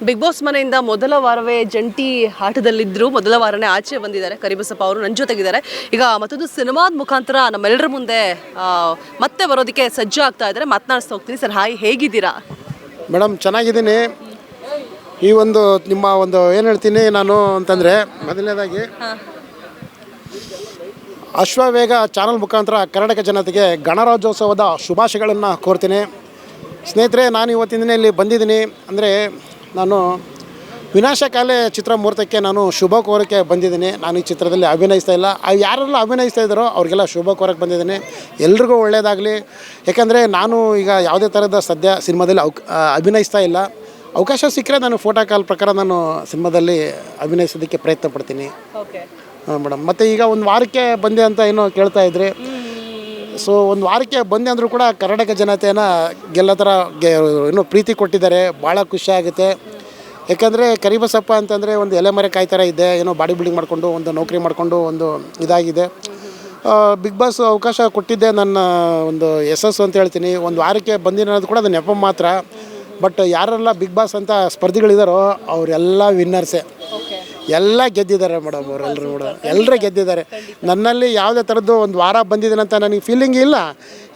Big boss ಮನೆಯಿಂದ ಮೊದಲ ವಾರವೇ ಜಂಟಿ ಆಟದಲ್ಲಿದ್ದರು. ಮೊದಲ ವಾರನೇ ಆಚೆ ಬಂದಿದ್ದಾರೆ ಕರಿಬಸಪ್ಪ ಅವರು ನನ್ನ ಜೊತೆಗಿದ್ದಾರೆ. ಈಗ ಮತ್ತೊಂದು ಸಿನಿಮಾದ ಮುಖಾಂತರ ನಮ್ಮೆಲ್ಲರ ಮುಂದೆ ಮತ್ತೆ ಬರೋದಕ್ಕೆ ಸಜ್ಜು ಆಗ್ತಾ ಇದ್ದಾರೆ. ಮಾತನಾಡಿಸ್ತಾ ಹೋಗ್ತೀನಿ. ಸರ್ ಹಾಯ್, ಹೇಗಿದ್ದೀರಾ? ಮೇಡಮ್ ಚೆನ್ನಾಗಿದ್ದೀನಿ. ಈ ಒಂದು ನಿಮ್ಮ ಒಂದು ಏನು ಹೇಳ್ತೀನಿ ನಾನು ಅಂತಂದರೆ, ಮೊದಲನೇದಾಗಿ ಅಶ್ವವೇಗ ಚಾನಲ್ ಮುಖಾಂತರ ಕರ್ನಾಟಕ ಜನತೆಗೆ ಗಣರಾಜ್ಯೋತ್ಸವದ ಶುಭಾಶಯಗಳನ್ನು ಕೋರ್ತೀನಿ. ಸ್ನೇಹಿತರೆ, ನಾನು ಇವತ್ತಿನ ದಿನ ಇಲ್ಲಿ ಬಂದಿದ್ದೀನಿ ಅಂದರೆ ನಾನು ವಿನಾಶಕಾಲೆ ಚಿತ್ರ ಮುಹೂರ್ತಕ್ಕೆ ನಾನು ಶುಭ ಕೋರಕ್ಕೆ ಬಂದಿದ್ದೀನಿ. ನಾನು ಈ ಚಿತ್ರದಲ್ಲಿ ಅಭಿನಯಿಸ್ತಾ ಇಲ್ಲ. ಯಾರೆಲ್ಲ ಅಭಿನಯಿಸ್ತಾ ಇದ್ದಾರೋ ಅವ್ರಿಗೆಲ್ಲ ಶುಭ ಕೋರಕ್ಕೆ ಬಂದಿದ್ದೀನಿ. ಎಲ್ರಿಗೂ ಒಳ್ಳೆಯದಾಗಲಿ. ಯಾಕಂದರೆ ನಾನು ಈಗ ಯಾವುದೇ ಥರದ ಸದ್ಯ ಸಿನಿಮಾದಲ್ಲಿ ಅಭಿನಯಿಸ್ತಾ ಇಲ್ಲ. ಅವಕಾಶ ಸಿಕ್ಕರೆ ನಾನು ಫೋಟೋ ಕಾಲ್ ಪ್ರಕಾರ ನಾನು ಸಿನಿಮಾದಲ್ಲಿ ಅಭಿನಯಿಸೋದಕ್ಕೆ ಪ್ರಯತ್ನ ಪಡ್ತೀನಿ. ಹಾಂ ಮೇಡಮ್. ಮತ್ತು ಈಗ ಒಂದು ವಾರಕ್ಕೆ ಬಂದೆ ಅಂತ ಏನೋ ಕೇಳ್ತಾ ಇದ್ರಿ. ಸೊ ಒಂದು ವಾರಕ್ಕೆ ಬಂದೆ ಅಂದರೂ ಕೂಡ ಕರ್ನಾಟಕ ಜನತೆಯನ್ನು ಗೆಲ್ಲೋ ಥರ ಏನೋ ಪ್ರೀತಿ ಕೊಟ್ಟಿದ್ದಾರೆ. ಭಾಳ ಖುಷಿ ಆಗುತ್ತೆ. ಯಾಕಂದರೆ ಕರಿಬಸಪ್ಪ ಅಂತಂದರೆ ಒಂದು ಎಲೆಮರೆ ಕಾಯಿ ಥರ ಇದೆ. ಏನೋ ಬಾಡಿ ಬಿಲ್ಡಿಂಗ್ ಮಾಡಿಕೊಂಡು ಒಂದು ನೌಕರಿ ಮಾಡಿಕೊಂಡು ಒಂದು ಇದಾಗಿದೆ. ಬಿಗ್ ಬಾಸ್ ಅವಕಾಶ ಕೊಟ್ಟಿದ್ದೆ ನನ್ನ ಒಂದು ಯಶಸ್ಸು ಅಂತ ಹೇಳ್ತೀನಿ. ಒಂದು ವಾರಕ್ಕೆ ಬಂದಿರೋದು ಕೂಡ ಅದು ನೆಪ ಮಾತ್ರ. ಬಟ್ ಯಾರೆಲ್ಲ ಬಿಗ್ ಬಾಸ್ ಅಂತ ಸ್ಪರ್ಧಿಗಳಿದ್ದಾರೋ ಅವರೆಲ್ಲ ವಿನ್ನರ್ಸೇ. ಎಲ್ಲ ಗೆದ್ದಿದ್ದಾರೆ ಮೇಡಮ್. ಅವರೆಲ್ಲರೂ ಕೂಡ ಎಲ್ಲರೂ ಗೆದ್ದಿದ್ದಾರೆ. ನನ್ನಲ್ಲಿ ಯಾವುದೇ ಥರದ್ದು ಒಂದು ವಾರ ಬಂದಿದ್ದೀನಂತ ನನಗೆ ಫೀಲಿಂಗ್ ಇಲ್ಲ.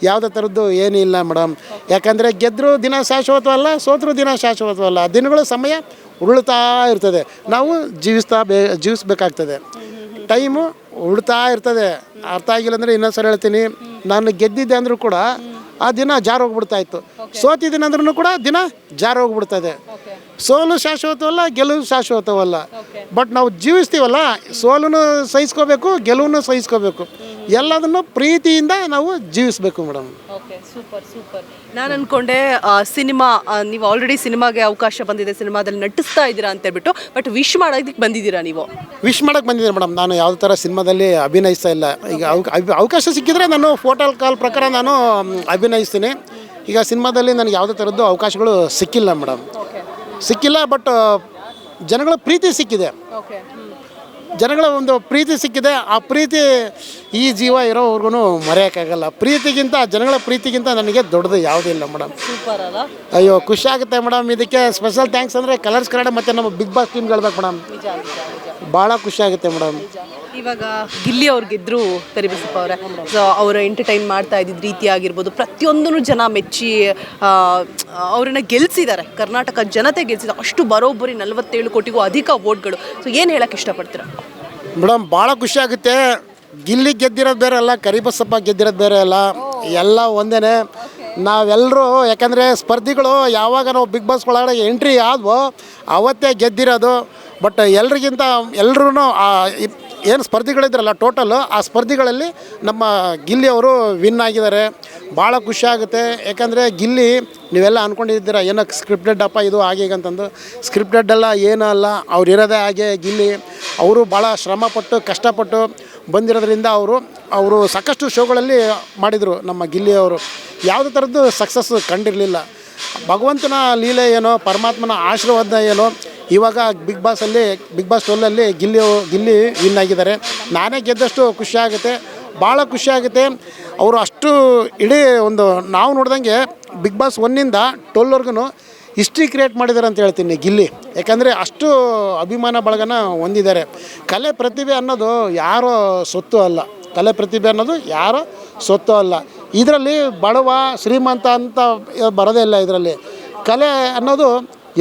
ಯಾವುದೇ ಥರದ್ದು ಏನೂ ಇಲ್ಲ ಮೇಡಮ್. ಯಾಕಂದರೆ ಗೆದ್ದರೂ ದಿನ ಶಾಶ್ವತವಲ್ಲ, ಸೋತರೂ ದಿನ ಶಾಶ್ವತವಲ್ಲ. ದಿನಗಳು ಸಮಯ ಉರುಳ್ತಾ ಇರ್ತದೆ. ನಾವು ಜೀವಿಸಬೇಕಾಗ್ತದೆ. ಟೈಮು ಉಳ್ತಾ ಇರ್ತದೆ. ಅರ್ಥ ಆಗಿಲ್ಲ ಅಂದರೆ ಇನ್ನೊಂದು ಸಲ ಹೇಳ್ತೀನಿ, ನಾನು ಗೆದ್ದಿದ್ದೆ ಅಂದರೂ ಕೂಡ ಆ ದಿನ ಜಾರೋಗ್ಬಿಡ್ತಾಯಿತ್ತು. ಸೋತಿದ್ದೀನಿ ಅಂದ್ರೂ ಕೂಡ ದಿನ ಜಾರೋಗ್ಬಿಡ್ತದೆ. ಸೋಲು ಶಾಶ್ವತವಲ್ಲ, ಗೆಲುವು ಶಾಶ್ವತವಲ್ಲ. ಬಟ್ ನಾವು ಜೀವಿಸ್ತೀವಲ್ಲ, ಸೋಲನ್ನು ಸಹಿಸ್ಕೋಬೇಕು, ಗೆಲುವನ್ನು ಸಹಿಸ್ಕೋಬೇಕು. ಎಲ್ಲದನ್ನು ಪ್ರೀತಿಯಿಂದ ನಾವು ಜೀವಿಸಬೇಕು ಮೇಡಮ್. Super super. ನಾನು ಅಂದ್ಕೊಂಡೆ ಸಿನಿಮಾ, ನೀವು ಆಲ್ರೆಡಿ ಸಿನಿಮಾಗೆ ಅವಕಾಶ ಬಂದಿದೆ, ಸಿನಿಮಾದಲ್ಲಿ ನಟಿಸ್ತಾ ಇದ್ದೀರಾ ಅಂತೇಳ್ಬಿಟ್ಟು. ಬಟ್ ವಿಶ್ ಮಾಡೋದಕ್ಕೆ ಬಂದಿದ್ದೀರಾ ನೀವು? ವಿಶ್ ಮಾಡೋಕ್ಕೆ ಬಂದಿದ್ದೀನಿ ಮೇಡಮ್. ನಾನು ಯಾವುದೇ ಥರ ಸಿನಿಮಾದಲ್ಲಿ ಅಭಿನಯಿಸ್ತಾ ಇಲ್ಲ. ಈಗ ಅವಕಾಶ ಸಿಕ್ಕಿದ್ರೆ ನಾನು ಫೋಟೋ ಕಾಲ್ ಪ್ರಕಾರ ನಾನು ಅಭಿನಯಿಸ್ತೀನಿ. ಈಗ ಸಿನಿಮಾದಲ್ಲಿ ನನಗೆ ಯಾವುದೇ ಥರದ್ದು ಅವಕಾಶಗಳು ಸಿಕ್ಕಿಲ್ಲ ಮೇಡಮ್. ಸಿಕ್ಕಿಲ್ಲ. ಬಟ್ ಜನಗಳ ಪ್ರೀತಿ ಸಿಕ್ಕಿದೆ. ಜನಗಳ ಒಂದು ಪ್ರೀತಿ ಸಿಕ್ಕಿದೆ. ಆ ಪ್ರೀತಿ ಈ ಜೀವ ಇರೋವರೆಗೂ ಮರೆಯೋಕ್ಕಾಗಲ್ಲ. ಪ್ರೀತಿಗಿಂತ, ಜನಗಳ ಪ್ರೀತಿಗಿಂತ ನನಗೆ ದೊಡ್ಡದು ಯಾವುದೂ ಇಲ್ಲ ಮೇಡಮ್. ಸೂಪರ್ ಅಲ್ಲ? ಅಯ್ಯೋ, ಖುಷಿ ಆಗುತ್ತೆ ಮೇಡಮ್. ಇದಕ್ಕೆ ಸ್ಪೆಷಲ್ ಥ್ಯಾಂಕ್ಸ್ ಅಂದರೆ ಕಲರ್ಸ್ ಕನ್ನಡ ಮತ್ತು ನಮ್ಮ ಬಿಗ್ ಬಾಸ್ ಟೀಮ್ಗೆ ಹೇಳ್ಬೇಕು ಮೇಡಮ್. ಭಾಳ ಖುಷಿ ಆಗುತ್ತೆ ಮೇಡಮ್. ಇವಾಗ ಗಿಲ್ಲಿ ಅವ್ರು ಗೆದ್ದರು ಕರಿಬಸಪ್ಪ ಅವರೇ. ಸೊ ಅವರು ಎಂಟರ್ಟೈನ್ ಮಾಡ್ತಾ ಇದ್ದಿದ್ದ ರೀತಿ ಆಗಿರ್ಬೋದು, ಪ್ರತಿಯೊಂದೂ ಜನ ಮೆಚ್ಚಿ ಅವರನ್ನ ಗೆಲ್ಲಿಸಿದ್ದಾರೆ. ಕರ್ನಾಟಕ ಜನತೆ ಗೆಲ್ಲಿಸಿದ ಅಷ್ಟು ಬರೋಬ್ಬರಿ 47 ಕೋಟಿಗೂ ಅಧಿಕ ವೋಟ್ಗಳು. ಸೊ ಏನು ಹೇಳಕ್ಕೆ ಇಷ್ಟಪಡ್ತೀರಾ ಮೇಡಮ್? ಭಾಳ ಖುಷಿ ಆಗುತ್ತೆ. ಗಿಲ್ಲಿ ಗೆದ್ದಿರೋದು ಬೇರೆ ಅಲ್ಲ, ಕರಿಬಸಪ್ಪ ಗೆದ್ದಿರೋದು ಬೇರೆ ಅಲ್ಲ. ಎಲ್ಲ ಒಂದೇ. ನಾವೆಲ್ಲರೂ, ಯಾಕಂದರೆ ಸ್ಪರ್ಧಿಗಳು ಯಾವಾಗ ನಾವು ಬಿಗ್ ಬಾಸ್ ಒಳಗಡೆ ಎಂಟ್ರಿ ಆದ್ವೋ ಅವತ್ತೇ ಗೆದ್ದಿರೋದು. ಬಟ್ ಎಲ್ರಿಗಿಂತ ಎಲ್ಲರೂ ಏನು ಸ್ಪರ್ಧಿಗಳಿದ್ರಲ್ಲ ಟೋಟಲು, ಆ ಸ್ಪರ್ಧಿಗಳಲ್ಲಿ ನಮ್ಮ ಗಿಲ್ಲಿ ಅವರು ವಿನ್ ಆಗಿದ್ದಾರೆ. ಭಾಳ ಖುಷಿ ಆಗುತ್ತೆ. ಯಾಕಂದರೆ ಗಿಲ್ಲಿ, ನೀವೆಲ್ಲ ಅಂದ್ಕೊಂಡಿದ್ದೀರ ಏನೋ ಸ್ಕ್ರಿಪ್ಟೆಡ್ ಅಪ್ಪ ಇದು ಹಾಗೆ ಅಂತಂದು. ಸ್ಕ್ರಿಪ್ಟೆಡ್ ಅಲ್ಲ, ಏನೂ ಅಲ್ಲ. ಅವ್ರು ಇರೋದೇ ಹಾಗೆ. ಗಿಲ್ಲಿ ಅವರು ಭಾಳ ಶ್ರಮಪಟ್ಟು ಕಷ್ಟಪಟ್ಟು ಬಂದಿರೋದ್ರಿಂದ ಅವರು ಸಾಕಷ್ಟು ಶೋಗಳಲ್ಲಿ ಮಾಡಿದರು. ನಮ್ಮ ಗಿಲ್ಲಿ ಅವರು ಯಾವುದೇ ಥರದ್ದು ಸಕ್ಸಸ್ ಕಂಡಿರಲಿಲ್ಲ. ಭಗವಂತನ ಲೀಲೆ ಏನೋ, ಪರಮಾತ್ಮನ ಆಶೀರ್ವಾದ ಏನೋ, ಇವಾಗ ಬಿಗ್ ಬಾಸ್ 12 ಗಿಲ್ಲಿ ವಿನ್ ಆಗಿದ್ದಾರೆ. ನಾನೇ ಗೆದ್ದಷ್ಟು ಖುಷಿ ಆಗುತ್ತೆ. ಭಾಳ ಖುಷಿ ಆಗುತ್ತೆ. ಅವರು ಅಷ್ಟು ಇಡೀ ಒಂದು ನಾವು ನೋಡ್ದಂಗೆ big boss 1 to 12 history create ಮಾಡಿದ್ದಾರೆ ಅಂತ ಹೇಳ್ತೀನಿ ಗಿಲ್ಲಿ. ಯಾಕಂದರೆ ಅಷ್ಟು ಅಭಿಮಾನ ಬಳಗನ ಹೊಂದಿದ್ದಾರೆ. ಕಲೆ ಪ್ರತಿಭೆ ಅನ್ನೋದು ಯಾರೋ ಸೊತ್ತು ಅಲ್ಲ. ಕಲೆ ಪ್ರತಿಭೆ ಅನ್ನೋದು ಯಾರೋ ಸೊತ್ತು ಅಲ್ಲ. ಇದರಲ್ಲಿ ಬಡವ ಶ್ರೀಮಂತ ಅಂತ ಬರೋದೇ ಇಲ್ಲ. ಇದರಲ್ಲಿ ಕಲೆ ಅನ್ನೋದು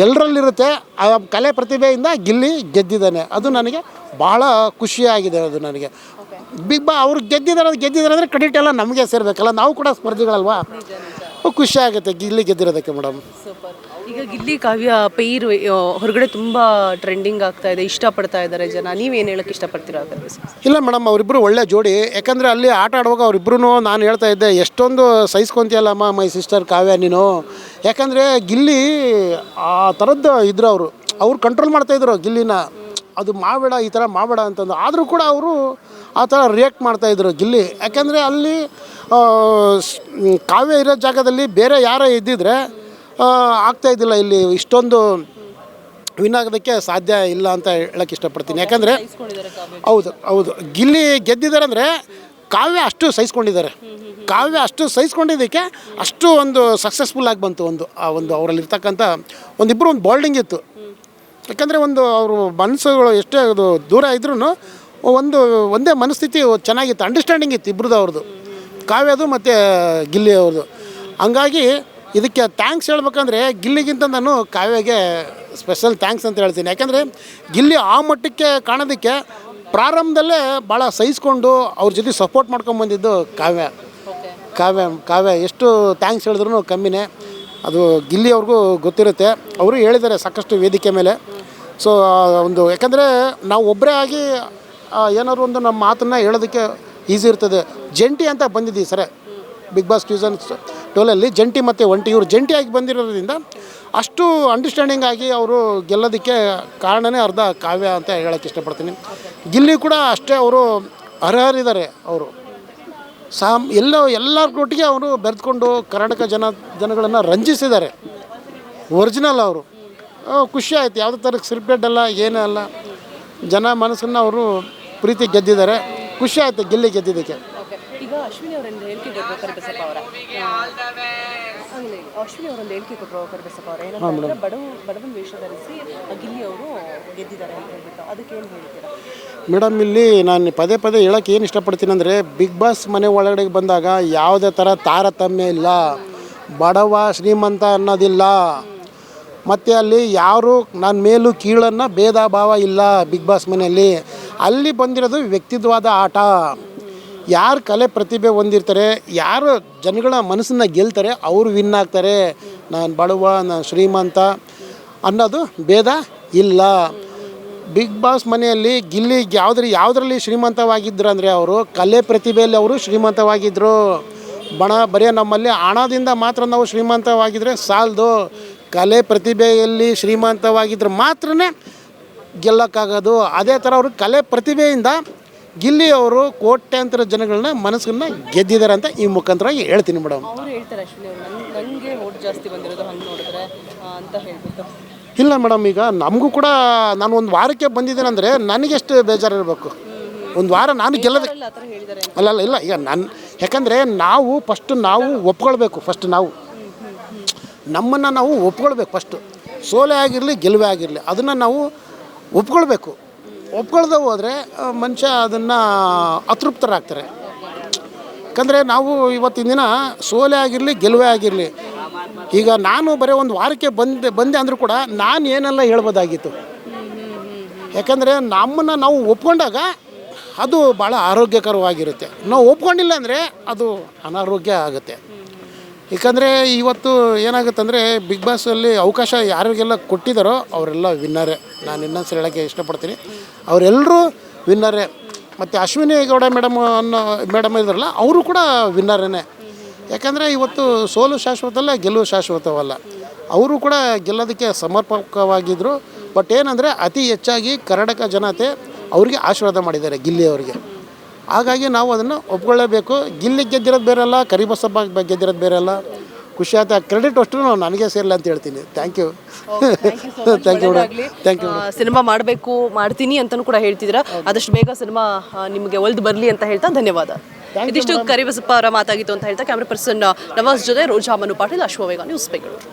ಎಲ್ಲರಲ್ಲಿರುತ್ತೆ. ಆ ಕಲೆ ಪ್ರತಿಭೆಯಿಂದ ಗಿಲ್ಲಿ ಗೆದ್ದಿದ್ದಾನೆ. ಅದು ನನಗೆ ಭಾಳ ಖುಷಿಯಾಗಿದೆ. ಅದು ನನಗೆ ಅವ್ರು ಗೆದ್ದಿದ್ದಾರೆ ಅಂದರೆ ಕ್ರೆಡಿಟ್ ಎಲ್ಲ ನಮಗೆ ಸೇರಬೇಕಲ್ಲ. ನಾವು ಕೂಡ ಸ್ಪರ್ಧಿಗಳಲ್ವಾ. ಖುಷಿ ಆಗುತ್ತೆ ಗಿಲ್ಲಿ ಗೆದ್ದಿರೋದಕ್ಕೆ ಮೇಡಮ್. ಸೂಪರ್. ಈಗ ಗಿಲ್ಲಿ ಕಾವ್ಯ ಪೈರು ಹೊರಗಡೆ ತುಂಬ ಟ್ರೆಂಡಿಂಗ್ ಆಗ್ತಾ ಇದೆ, ಇಷ್ಟಪಡ್ತಾ ಇದ್ದಾರೆ ಜನ. ನೀವೇನು ಹೇಳೋಕ್ಕೆ ಇಷ್ಟಪಡ್ತೀರಾ? ಇಲ್ಲ ಮೇಡಮ್, ಅವರಿಬ್ಬರು ಒಳ್ಳೆ ಜೋಡಿ. ಯಾಕಂದರೆ ಅಲ್ಲಿ ಆಟ ಆಡುವಾಗ ಅವರಿಬ್ಬರು ನಾನು ಹೇಳ್ತಾ ಇದ್ದೆ, ಎಷ್ಟೊಂದು ಸಹಿಸ್ಕೊತೀಯಲ್ಲಮ್ಮ ಮೈ ಸಿಸ್ಟರ್ ಕಾವ್ಯ ನೀನು. ಯಾಕಂದರೆ ಗಿಲ್ಲಿ ಆ ಥರದ್ದು ಇದ್ರು. ಅವ್ರು ಕಂಟ್ರೋಲ್ ಮಾಡ್ತಾಯಿದ್ರು ಗಿಲ್ಲಿನ. ಅದು ಮಾಡಬೇಡ, ಈ ಥರ ಮಾಡಬೇಡ ಅಂತಂದು. ಆದರೂ ಕೂಡ ಅವರು ಆ ಥರ ರಿಯಾಕ್ಟ್ ಮಾಡ್ತಾಯಿದ್ರು ಗಿಲ್ಲಿ. ಯಾಕಂದರೆ ಅಲ್ಲಿ ಕಾವ್ಯ ಇರೋ ಜಾಗದಲ್ಲಿ ಬೇರೆ ಯಾರೋ ಇದ್ದಿದ್ರೆ ಆಗ್ತಾಯಿದ್ದಿಲ್ಲ. ಇಲ್ಲಿ ಇಷ್ಟೊಂದು ವಿನ್ ಆಗೋದಕ್ಕೆ ಸಾಧ್ಯ ಇಲ್ಲ ಅಂತ ಹೇಳೋಕ್ಕೆ ಇಷ್ಟಪಡ್ತೀನಿ. ಯಾಕಂದರೆ ಹೌದು ಗಿಲ್ಲಿ ಗೆದ್ದಿದ್ದಾರೆ ಅಂದರೆ ಕಾವ್ಯ ಅಷ್ಟು ಸಹಿಸ್ಕೊಂಡಿದ್ದಾರೆ. ಕಾವ್ಯ ಅಷ್ಟು ಸಹಿಸ್ಕೊಂಡಿದ್ದಕ್ಕೆ ಅಷ್ಟು ಒಂದು ಸಕ್ಸಸ್ಫುಲ್ ಆಗಿ ಬಂತು. ಒಂದು ಅವರಲ್ಲಿರ್ತಕ್ಕಂಥ ಒಂದಿಬ್ಬರು ಬಾಲ್ಡಿಂಗ್ ಇತ್ತು. ಯಾಕಂದರೆ ಒಂದು ಅವರು ಮನಸ್ಸುಗಳು ಎಷ್ಟೇ ಅದು ದೂರ ಇದ್ರೂ ಒಂದೇ ಮನಸ್ಥಿತಿ ಚೆನ್ನಾಗಿತ್ತು, ಅಂಡರ್ಸ್ಟ್ಯಾಂಡಿಂಗ್ ಇತ್ತು ಇಬ್ಬರದು ಅವ್ರದ್ದು, ಕಾವ್ಯದು ಮತ್ತು ಗಿಲ್ಲಿ ಅವ್ರದ್ದು. ಹಂಗಾಗಿ ಇದಕ್ಕೆ ಥ್ಯಾಂಕ್ಸ್ ಹೇಳ್ಬೇಕಂದ್ರೆ ಗಿಲ್ಲಿಗಿಂತ ನಾನು ಕಾವ್ಯಗೆ ಸ್ಪೆಷಲ್ ಥ್ಯಾಂಕ್ಸ್ ಅಂತ ಹೇಳ್ತೀನಿ. ಯಾಕಂದರೆ ಗಿಲ್ಲಿ ಆ ಮಟ್ಟಕ್ಕೆ ಕಾಣೋದಕ್ಕೆ ಪ್ರಾರಂಭದಲ್ಲೇ ಭಾಳ ಸಹಿಸ್ಕೊಂಡು ಅವ್ರ ಜೊತೆ ಸಪೋರ್ಟ್ ಮಾಡ್ಕೊಂಬಂದಿದ್ದು ಕಾವ್ಯ ಎಷ್ಟು ಥ್ಯಾಂಕ್ಸ್ ಹೇಳಿದ್ರು ಕಮ್ಮಿನೇ. ಅದು ಗಿಲ್ಲಿ ಅವ್ರಿಗೂ ಗೊತ್ತಿರುತ್ತೆ, ಅವರು ಹೇಳಿದ್ದಾರೆ ಸಾಕಷ್ಟು ವೇದಿಕೆ ಮೇಲೆ. ಸೊ ಒಂದು ಯಾಕಂದರೆ ನಾವು ಒಬ್ಬರೇ ಆಗಿ ಏನಾದ್ರು ಒಂದು ನಮ್ಮ ಮಾತನ್ನು ಹೇಳೋದಕ್ಕೆ ಈಸಿ ಇರ್ತದೆ. ಜಂಟಿ ಅಂತ ಬಂದಿದ್ದೀವಿ ಸರ್ ಬಿಗ್ ಬಾಸ್ ಸೀಸನ್ 12 ಜಂಟಿ ಮತ್ತು ಒಂಟಿ ಇವರು ಜಂಟಿಯಾಗಿ ಬಂದಿರೋದ್ರಿಂದ ಅಷ್ಟು ಅಂಡರ್ಸ್ಟ್ಯಾಂಡಿಂಗ್ ಆಗಿ ಅವರು ಗೆಲ್ಲೋದಕ್ಕೆ ಕಾರಣನೇ ಅರ್ಧ ಕಾವ್ಯ ಅಂತ ಹೇಳೋಕ್ಕೆ ಇಷ್ಟಪಡ್ತೀನಿ. ಗಿಲ್ಲಿ ಕೂಡ ಅಷ್ಟೇ ಅವರು ಅರ್ಹರಿದ್ದಾರೆ. ಅವರು ಎಲ್ಲರೊಟ್ಟಿಗೆ ಅವರು ಬೆರೆತ್ಕೊಂಡು ಕರ್ನಾಟಕ ಜನಗಳನ್ನು ರಂಜಿಸಿದ್ದಾರೆ. ಒರಿಜಿನಲ್ ಅವರು. ಖುಷಿ ಆಯಿತು, ಯಾವುದೇ ಥರ ಸ್ಕ್ರಿಪ್ಟೆಡ್ ಅಲ್ಲ, ಏನೂ ಅಲ್ಲ, ಜನ ಮನಸ್ಸನ್ನು ಅವರು ಪ್ರೀತಿ ಗೆದ್ದಿದ್ದಾರೆ. ಖುಷಿ ಆಯಿತು ಗಿಲ್ಲಿ ಗೆದ್ದಿದ್ದಕ್ಕೆ. ಈಗ ಅಶ್ವಿನಿ ಅವರೊಂದು ಹೇಳಿಕೆ ಕೊಟ್ಟರು ಕರಿಬಸಪ್ಪ ಅವರ ಅಶ್ವಿನಿ ಅವರೊಂದು ಹೇಳಿಕೆ ಕೊಟ್ಟರು ಕರಿಬಸಪ್ಪ ಅವರ ಏನಂದ್ರೆ ಬಡವನ ವೇಷ ಧರಿಸಿ ಗಿಲ್ಲಿ ಅವರು ಗೆದ್ದಿದ್ದಾರೆ ಅಂತ ಹೇಳ್ಬಿಟ್ಟು, ಅದಕ್ಕೆ ಏನು ಹೇಳ್ತೀರಾ ಮೇಡಮ್? ಇಲ್ಲಿ ನಾನು ಪದೇ ಹೇಳೋಕ್ಕೆ ಏನು ಇಷ್ಟಪಡ್ತೀನಿ ಅಂದರೆ, ಬಿಗ್ ಬಾಸ್ ಮನೆ ಒಳಗಡೆ ಬಂದಾಗ ಯಾವುದೇ ಥರ ತಾರತಮ್ಯ ಇಲ್ಲ, ಬಡವ ಶ್ರೀಮಂತ ಅನ್ನೋದಿಲ್ಲ, ಮತ್ತು ಅಲ್ಲಿ ಯಾರು ನನ್ನ ಮೇಲೂ ಕೀಳನ್ನು ಭೇದ ಭಾವ ಇಲ್ಲ. ಬಿಗ್ ಬಾಸ್ ಮನೆಯಲ್ಲಿ ಅಲ್ಲಿ ಬಂದಿರೋದು ವ್ಯಕ್ತಿತ್ವದ ಆಟ. ಯಾರು ಕಲೆ ಪ್ರತಿಭೆ ಹೊಂದಿರ್ತಾರೆ, ಯಾರು ಜನಗಳ ಮನಸ್ಸನ್ನು ಗೆಲ್ತಾರೆ ಅವರು ವಿನ್ ಆಗ್ತಾರೆ. ನಾನು ಬಡವ, ನಾನು ಶ್ರೀಮಂತ ಅನ್ನೋದು ಭೇದ ಇಲ್ಲ. ಬಿಗ್ ಬಾಸ್ ಮನೆಯಲ್ಲಿ ಗಿಲ್ಲಿ ಯಾವುದರಲ್ಲಿ ಶ್ರೀಮಂತವಾಗಿದ್ದರು ಅಂದರೆ, ಅವರು ಕಲೆ ಪ್ರತಿಭೆಯಲ್ಲಿ ಅವರು ಶ್ರೀಮಂತವಾಗಿದ್ದರು. ಬರೀ ನಮ್ಮಲ್ಲಿ ಹಣದಿಂದ ಮಾತ್ರ ನಾವು ಶ್ರೀಮಂತವಾಗಿದ್ದರೆ ಸಾಲದು, ಕಲೆ ಪ್ರತಿಭೆಯಲ್ಲಿ ಶ್ರೀಮಂತವಾಗಿದ್ದರೆ ಮಾತ್ರ ಗೆಲ್ಲಕ್ಕಾಗೋದು. ಅದೇ ಥರ ಅವರು ಕಲೆ ಪ್ರತಿಭೆಯಿಂದ ಗಿಲ್ಲಿ ಅವರು ಕೋಟ್ಯಾಂತರ ಜನಗಳನ್ನ ಮನಸ್ಸನ್ನು ಗೆದ್ದಿದ್ದಾರೆ ಅಂತ ಈ ಮುಖಾಂತರವಾಗಿ ಹೇಳ್ತೀನಿ ಮೇಡಮ್. ಅವರು ಹೇಳ್ತಾರೆ ಅಶ್ವಿನಿ ಅವರು ನನಗೆ ಓಟ್ ಜಾಸ್ತಿ ಬಂದಿರೋದು ಹಂಗೆ ನೋಡಿದ್ರೆ ಅಂತ ಹೇಳ್ಬಿಟ್ಟು. ಇಲ್ಲ ಮೇಡಮ್, ಈಗ ನಮಗೂ ಕೂಡ ನಾನು ಒಂದು ವಾರಕ್ಕೆ ಬಂದಿದ್ದೇನೆ ಅಂದರೆ ನನಗೆಷ್ಟು ಬೇಜಾರಿರಬೇಕು. ಒಂದು ವಾರ ನಾನು ಗೆಲ್ಲೋದಕ್ಕೆ ಇಲ್ಲ ಈಗ ಯಾಕಂದರೆ ನಾವು ನಾವು ಒಪ್ಕೊಳ್ಬೇಕು. ನಾವು ನಮ್ಮನ್ನು ನಾವು ಒಪ್ಕೊಳ್ಬೇಕು. ಫಸ್ಟು ಸೋಲೆ ಆಗಿರಲಿ ಗೆಲುವೆ ಆಗಿರಲಿ ಅದನ್ನು ನಾವು ಒಪ್ಕೊಳ್ಬೇಕು. ಒಪ್ಕೊಳ್ದೆ ಹೋದರೆ ಮನುಷ್ಯ ಅದನ್ನು ಅತೃಪ್ತರಾಗ್ತಾರೆ. ಯಾಕಂದರೆ ನಾವು ಇವತ್ತಿನ ದಿನ ಸೋಲೆ ಆಗಿರಲಿ ಗೆಲುವೆ ಆಗಿರಲಿ, ಈಗ ನಾನು ಬರೀ ಒಂದು ವಾರಕ್ಕೆ ಬಂದೆ ಅಂದರೂ ಕೂಡ ನಾನು ಏನೆಲ್ಲ ಹೇಳ್ಬೋದಾಗಿತ್ತು. ಯಾಕಂದರೆ ನಮ್ಮನ್ನು ನಾವು ಒಪ್ಕೊಂಡಾಗ ಅದು ಭಾಳ ಆರೋಗ್ಯಕರವಾಗಿರುತ್ತೆ. ನಾವು ಒಪ್ಕೊಂಡಿಲ್ಲ ಅಂದರೆ ಅದು ಅನಾರೋಗ್ಯ ಆಗುತ್ತೆ. ಏಕೆಂದರೆ ಇವತ್ತು ಏನಾಗುತ್ತೆ ಅಂದರೆ, ಬಿಗ್ ಬಾಸಲ್ಲಿ ಅವಕಾಶ ಯಾರಿಗೆಲ್ಲ ಕೊಟ್ಟಿದ್ದಾರೋ ಅವರೆಲ್ಲ ವಿನ್ನರೇ. ನಾನು ಇನ್ನೊಂದು ಹೇಳೋಕ್ಕೆ ಇಷ್ಟಪಡ್ತೀನಿ, ಅವರೆಲ್ಲರೂ ವಿನ್ನರೇ. ಮತ್ತು ಅಶ್ವಿನಿ ಗೌಡ ಮೇಡಮ್ ಇದ್ದಾರಲ್ಲ, ಅವರು ಕೂಡ ವಿನ್ನರೇ. ಯಾಕಂದರೆ ಇವತ್ತು ಸೋಲು ಶಾಶ್ವತಲ್ಲ, ಗೆಲುವು ಶಾಶ್ವತವಲ್ಲ. ಅವರು ಕೂಡ ಗೆಲ್ಲೋದಕ್ಕೆ ಸಮರ್ಪಕವಾಗಿದ್ದರು. ಬಟ್ ಏನಂದರೆ, ಅತಿ ಹೆಚ್ಚಾಗಿ ಕರ್ನಾಟಕ ಜನತೆ ಅವರಿಗೆ ಆಶೀರ್ವಾದ ಮಾಡಿದ್ದಾರೆ ಗಿಲ್ಲಿ ಅವರಿಗೆ. ಹಾಗಾಗಿ ನಾವು ಅದನ್ನು ಒಪ್ಕೊಳ್ಳೇಬೇಕು. ಗಿಲ್ಲಿ ಗೆದ್ದಿರೋದು ಬೇರೆ ಅಲ್ಲ, ಕರಿಬಸಪ್ಪ ಗೆದ್ದಿರೋದು ಬೇರೆ ಅಲ್ಲ. ಖುಷಿ ಆಯ್ತು. ಕ್ರೆಡಿಟ್ ಅಷ್ಟು ನನಗೆ ಸೇರಲ್ಲ ಅಂತ ಹೇಳ್ತೀನಿ. Thank you. ಸಿನಿಮಾ ಮಾಡ್ತೀನಿ ಅಂತಲೂ ಕೂಡ ಹೇಳ್ತಿದ್ದೀರಾ. ಆದಷ್ಟು ಬೇಗ ಸಿನಿಮಾ ನಿಮಗೆ ಒಲ್ದು ಬರಲಿ ಅಂತ ಹೇಳ್ತಾ ಧನ್ಯವಾದ. ಇದಿಷ್ಟು ಕರಿಬಸಪ್ಪ ಅವರ ಮಾತಾಗಿತ್ತು ಅಂತ ಹೇಳ್ತಾ ಕ್ಯಾಮ್ರಾ ಪರ್ಸನ್ ನವಾಜ್ ಜೊತೆ ರೋಜಾ ಮನು ಪಾಟೀಲ್, ಅಶ್ವವೇಗ, ನ್ಯೂಸ್ ಬೆಂಗಳೂರು.